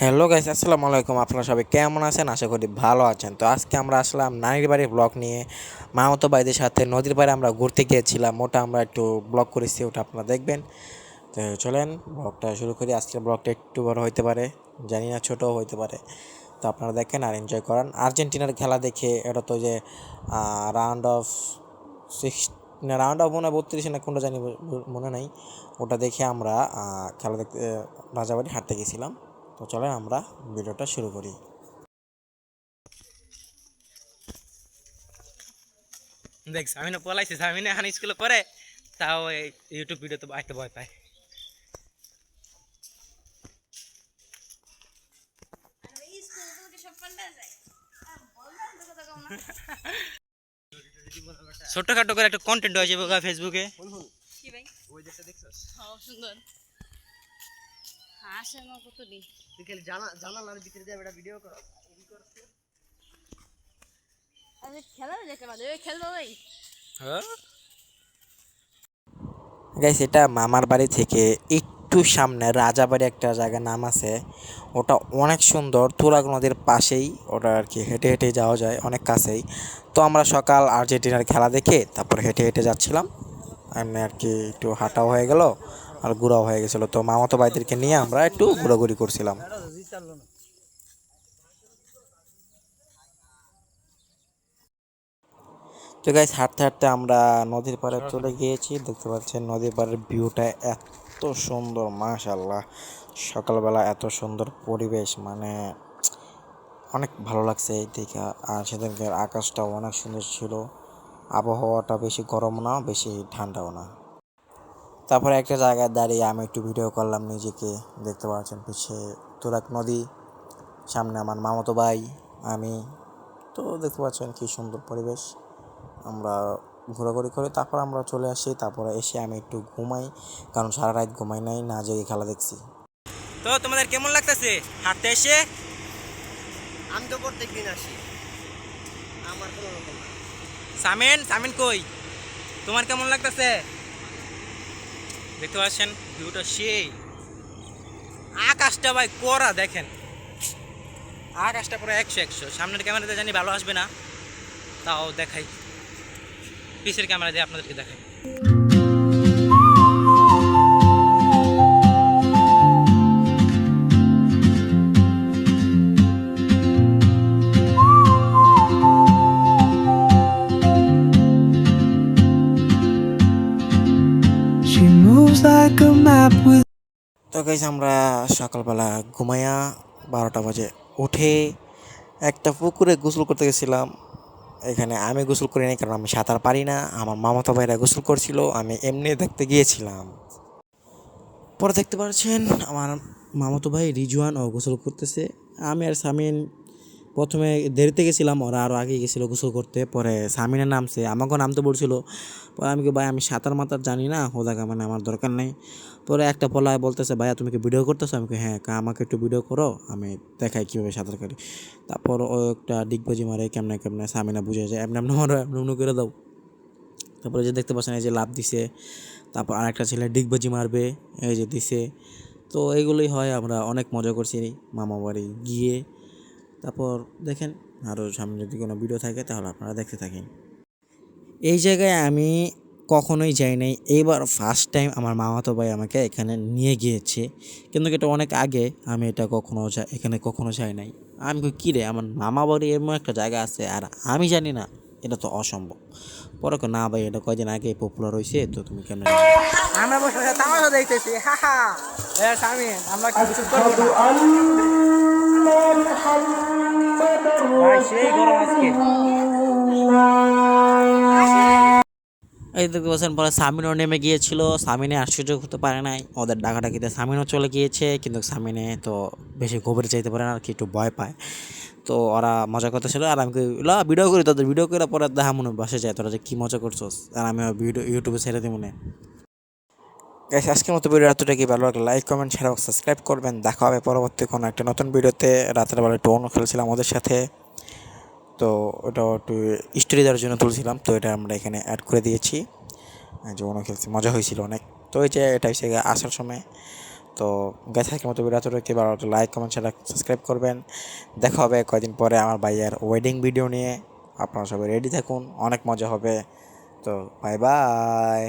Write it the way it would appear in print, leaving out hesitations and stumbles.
Hello guys, আসসালামু আলাইকুম। আপনারা সবাই কেমন আছেন? আশা করি ভালো আছেন। তো আজকে আমরা আসলাম নানির বাড়ির ব্লগ নিয়ে। মামাতো ভাইদের সাথে নদীর পাড়ে আমরা ঘুরতে গিয়েছিলাম। ওটা আমরা একটু ব্লগ করেছি, ওটা আপনারা দেখবেন। তো চলেন ব্লগটা শুরু করি। আজকের ব্লগটা একটু বড় হইতে পারে, জানি না, ছোটও হইতে পারে। তো আপনারা দেখেন আর এনজয় করেন। আর্জেন্টিনার খেলা দেখে, এটা তো যে রাউন্ড অফ সিক্স না, রাউন্ড অফ মনে হয় 32 না কোনটা জানি, মনে নাই। ওটা দেখে আমরা খেলা দেখতে রাজাবাড়ি হাঁটতে গেছিলাম। তো চলেন আমরা ভিডিওটা শুরু করি। দেখ সামিনা পলাইছে, সামিনা এখন স্কুলে পড়ে, তাও এই ইউটিউব ভিডিও তো আইতে ভয় পায়। ছোটখাটো করে একটা কন্টেন্ট হয়ে যাবে ফেসবুকে। কি ভাই? ওই দেশটা দেখছস? হ্যাঁ সুন্দর। হাসে না কতদিন। তুই খালি জানালার ভিতরে দিয়ে একটা ভিডিও কর। আরে খেলা দেখতে পারে, খেলবো ভাই। হ্যাঁ, গাইস, এটা মামার বাড়ি থেকে একটু সামনে রাজাবাড়ি একটা জায়গার নাম আছে। ওটা অনেক সুন্দর, তুরাগ নদীর পাশেই ওটা আর কি। হেঁটে হেঁটে যাওয়া যায়, অনেক কাছেই। তো আমরা সকাল আর্জেন্টিনার খেলা দেখে তারপর হেঁটে হেঁটে যাচ্ছিলাম। এমনি আর কি একটু হাঁটাও হয়ে গেল আর ঘোরাও হয়ে গেছিলো। তো মামাতো ভাইদেরকে নিয়ে আমরা একটু ঘোরাঘুরি করছিলাম। তো গাইস, হাঁটতে হাঁটতে আমরা নদীর পাড়ে চলে গিয়েছি। দেখতে পাচ্ছেন নদীর পাড়ের ভিউটা এত সুন্দর, মাশাআল্লাহ। সকালবেলা এত সুন্দর পরিবেশ, মানে অনেক ভালো লাগছে এই দেখে। আর সেদিনকার আকাশটাও অনেক সুন্দর ছিল। আবহাওয়াটা বেশি গরম না, বেশি ঠান্ডাও না। তারপরে একটা জায়গায় দাঁড়িয়ে আমি একটু ভিডিও করলাম নিজেকে। দেখতে পাচ্ছেন পিছে তুরাগ নদী, সামনে আমার মামাতো ভাই, আমি। তো দেখতে পাচ্ছেন কি সুন্দর পরিবেশ। আমরা ঘোরাঘুরি করে তারপর আমরা চলে আসি। তারপরে এসে আমি একটু ঘুমাই, কারণ সারা রাত ঘুমাই নাই, না জেগে খেলা দেখছি। তো তোমাদের কেমন লাগতেছে হাঁটতে এসে? আমি তো প্রত্যেক দিন আসি, আমার কোনো রকম না। সামিন সামিন কই, তোমার কেমন লাগতেছে? দেখতে পাচ্ছেন ভিউটা সেই, আকাশটা ভাই করা দেখেন, আকাশটা পুরো 100 সামনের ক্যামেরাতে জানি ভালো আসবে না, তাও দেখাই, পিছের ক্যামেরা দিয়ে আপনাদেরকে দেখাই। She moves like a map with তো গাইস, আমরা সকালবেলা ঘুমাইয়া 12টা বাজে উঠে একটা পুকুরে গোসল করতে গেছিলাম। এখানে আমি গোসল করি নাই, কারণ আমি সাঁতার পারি না। আমার মামাতো ভাইরা গোসল করছিল, আমি এমনি দেখতে গিয়েছিলাম। পরে দেখতে পাচ্ছেন আমার মামাতো ভাই রিজওয়ান ও গোসল করতেছে। আমি আর সামিন প্রথমে দেরিতে গেছিলাম, ওরা আরও আগে গেছিলো গোসল করতে। পরে সামিনা নামছে, আমাকেও নামতে বলছিল। পরে আমি কি, ভাই আমি সাঁতার মাতার জানি না, হোদাকা মানে আমার দরকার নেই। পরে একটা পলায় বলতেছে, ভাইয়া তুমি কি ভিডিও করতেছো? আমি কি, হ্যাঁ। আমাকে একটু ভিডিও করো, আমি দেখাই কীভাবে সাঁতার কাটি। তারপর ও একটা ডিগবাজি মারে, কেমনে কেমনে সামিনা বুঝে যায়, এমনি এমনি মারো, এমনি এমনি করে দাও। তারপরে যে দেখতে পাচ্ছেন, এই যে লাভ দিছে। তারপর আরেকটা ছেলে ডিগবাজি মারবে, এই যে দিছে। তো এইগুলোই হয়, আমরা অনেক মজা করছি মামা বাড়ি গিয়ে। তারপর দেখেন আরও সামনে যদি কোনো ভিডিও থাকে তাহলে আপনারা দেখতে থাকেন। এই জায়গায় আমি কখনোই যাই নাই, এইবার ফার্স্ট টাইম আমার মামাতো ভাই আমাকে এখানে নিয়ে গিয়েছে। কিন্তু এটা অনেক আগে, আমি এটা এখানে কখনো যাই নাই। আমি কই, কী রে, আমার মামা বাড়ি এমন একটা জায়গা আছে আর আমি জানি না, এটা তো অসম্ভব। পরে কই, না ভাই, এটা কয়দিন আগে পপুলার হয়েছে, তো তুমি কেন জানো? আমরা বসে বসে তামাশা দেখতেছি, হা হা। এ সামিন, আমরা কি কিছু করবো না? ভাই সেই গরম আজকে। এই দেখতে পাচ্ছেন, পরে সামিনও নেমে গিয়েছিল। সামিনে আশ্চর্য হতে পারে নাই, ওদের ডাকাডাকিতে সামিনও চলে গিয়েছে। কিন্তু সামিনে তো বেশি গভীরে যাইতে পারে না আর কি, একটু ভয় পায়। তো ওরা মজা করতেছিল, আর আমি লা ভিডিও করি, তোদের ভিডিও করে পরে দেখা মনে বাসে যায়, তোরা যে কী মজা করছোস। আর আমি ভিডিও ইউটিউবে ছেড়ে দিই মনে। গাইস, আজকের মতো ভিডিও এতটাই। ভালো লাগলে লাইক, কমেন্ট, শেয়ার, সাবস্ক্রাইব করবেন। দেখা হবে পরবর্তী কোনো একটা নতুন ভিডিওতে। রাতের বেলা একটু অন্য খেলছিলাম ওদের সাথে, তো ওটা একটু স্টোরি দেওয়ার জন্য তুলছিলাম, তো এটা আমরা এখানে অ্যাড করে দিয়েছি। যে অন্য খেলছি, মজা হয়েছিল অনেক। তো এই যে এটা হচ্ছে আসার সময়। তো গাইস আজকের মতো ভিডিও এতটুকু, ভালো লাগলে লাইক কমেন্ট শেয়ার সাবস্ক্রাইব করবেন। দেখা হবে কয়দিন পরে আমার ভাইয়ের ওয়েডিং ভিডিও নিয়ে। আপনারা সবাই রেডি থাকুন, অনেক মজা হবে। তো বাই বাই।